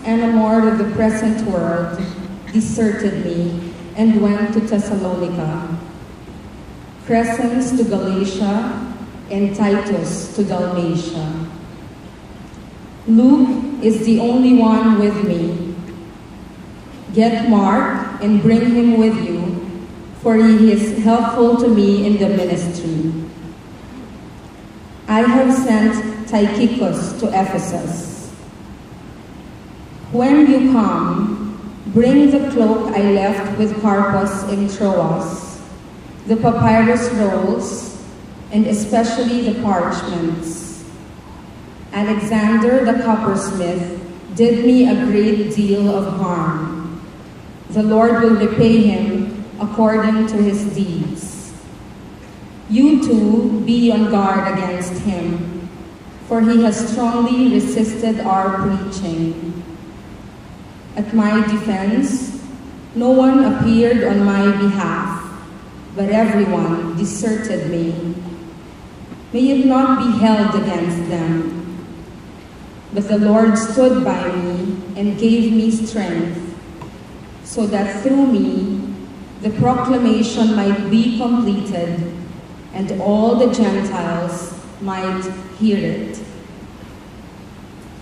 enamored of the present world, deserted me and went to Thessalonica. Crescens to Galatia, and Titus to Dalmatia. Luke is the only one with me. Get Mark and bring him with you, for he is helpful to me in the ministry. I have sent Tychicus to Ephesus. When you come, bring the cloak I left with Carpus in Troas, the papyrus rolls, and especially the parchments. Alexander the coppersmith did me a great deal of harm. The Lord will repay him according to his deeds. You too be on guard against him, for he has strongly resisted our preaching. At my defense, no one appeared on my behalf, but everyone deserted me. May it not be held against them. But the Lord stood by me and gave me strength, so that through me the proclamation might be completed, and all the Gentiles might hear it.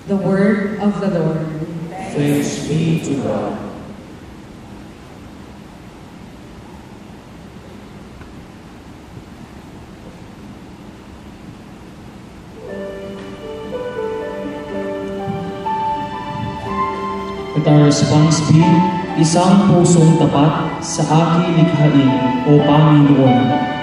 The word of the Lord. Thanks be to God. Let our response be, isang pusong tapat sa aking likhain, O Panginoon.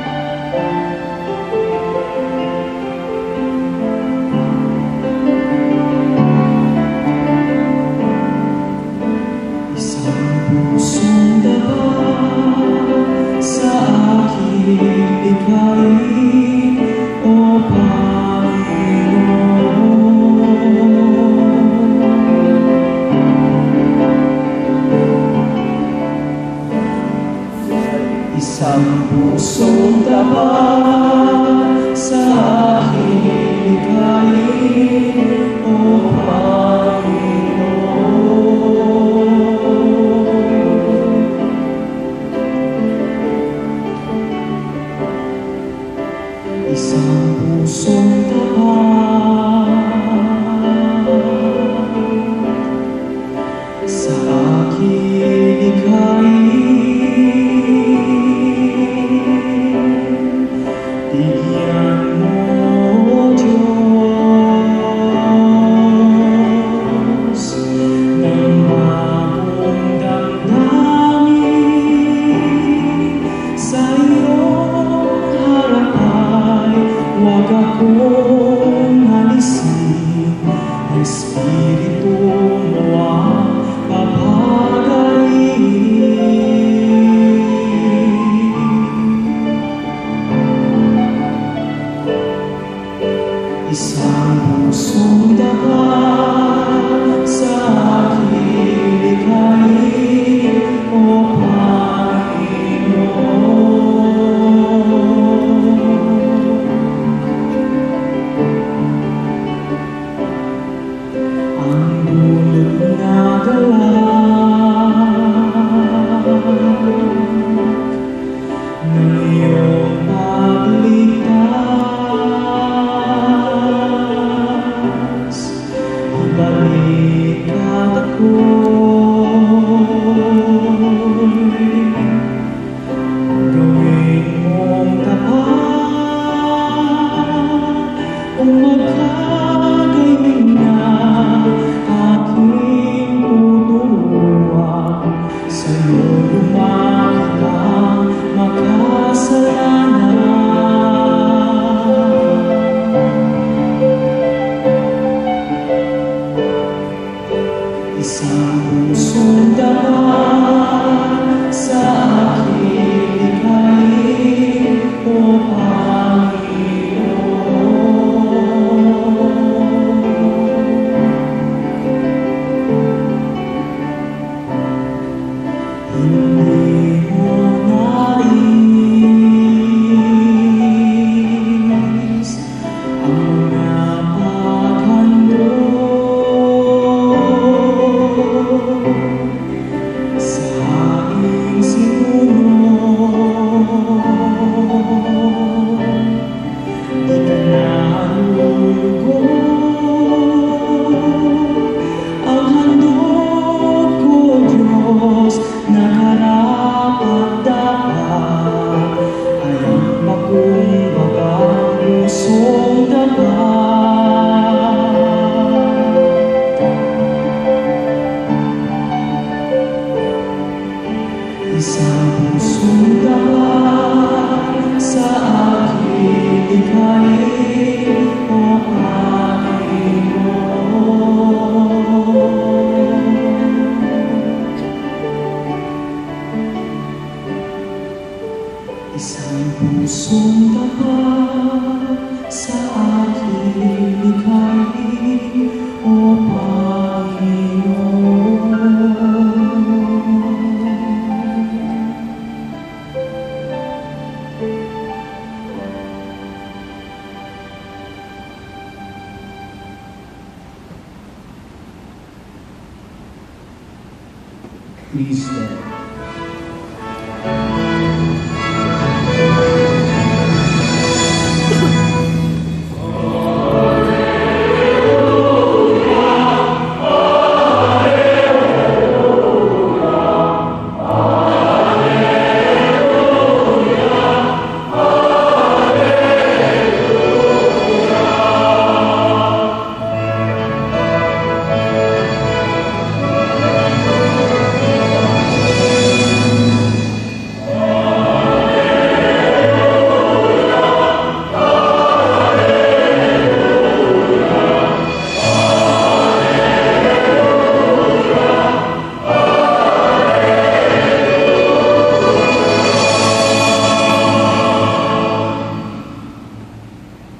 Please stand.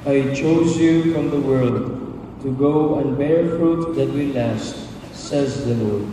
I chose you from the world to go and bear fruit that will last, says the Lord.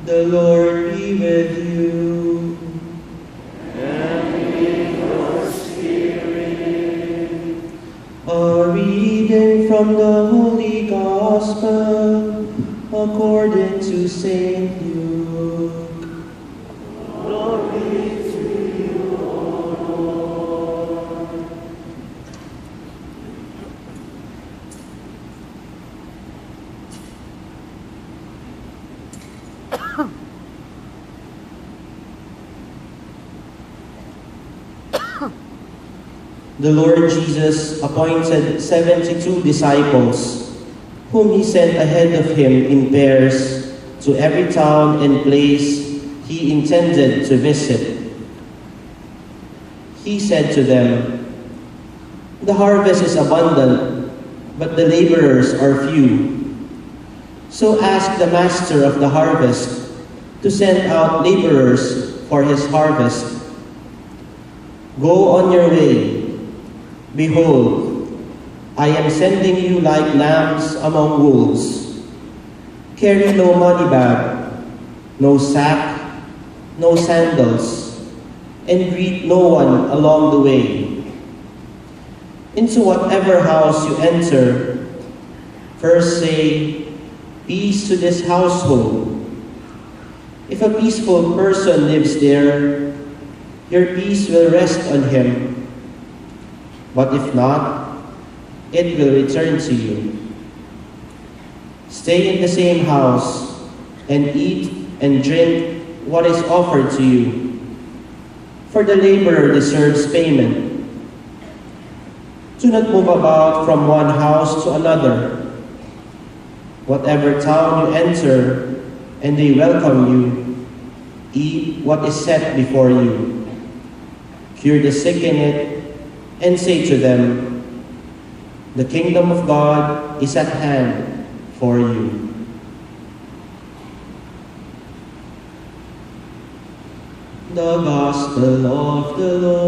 The Lord be with you. And with your spirit. A reading from the Holy Gospel according to Saint Luke. Glory to you, O Lord. The Lord Jesus appointed 72 disciples, whom he sent ahead of him in pairs to every town and place he intended to visit. He said to them, "The harvest is abundant, but the laborers are few. So ask the master of the harvest to send out laborers for his harvest. Go on your way. Behold, I am sending you like lambs among wolves. Carry no money bag, no sack, no sandals, and greet no one along the way. Into whatever house you enter, first say, 'Peace to this household.' If a peaceful person lives there, your peace will rest on him. But if not, it will return to you. Stay in the same house and eat and drink what is offered to you, for the laborer deserves payment. Do not move about from one house to another. Whatever town you enter and they welcome you, eat what is set before you. Cure the sick in it, and say to them, 'The kingdom of God is at hand for you.'" The Gospel of the Lord.